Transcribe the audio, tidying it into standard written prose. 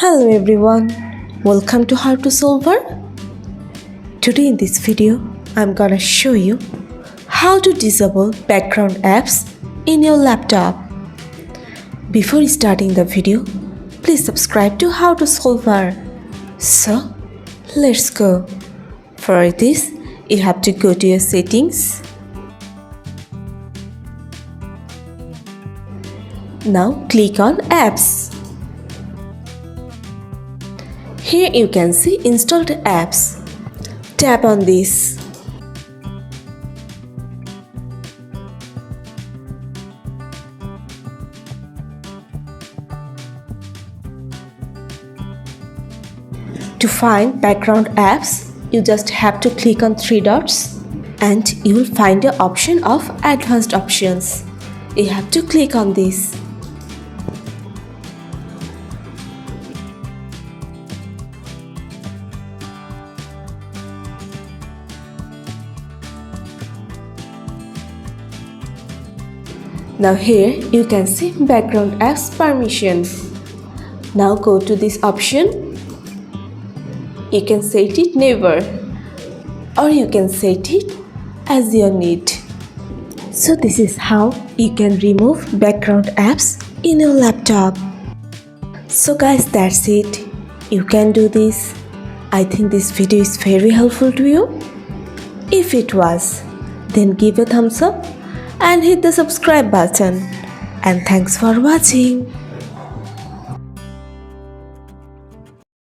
Hello everyone, welcome to How to Solver. Today in this video, I'm gonna show you how to disable background apps in your laptop. Before starting the video, please subscribe to How to Solver. So, let's go. For this, you have to go to your settings. Now click on apps. Here you can see installed apps. Tap on this. To find background apps, you just have to click on three dots and you will find the option of advanced options. You have to click on this. Now here you can see background apps permission. Now go to this option. You can set it never or you can set it as your need. So this is how you can remove background apps in your laptop. So guys, that's it. You can do this. I think this video is very helpful to you. If it was, then give a thumbs up and hit the subscribe button. And thanks for watching.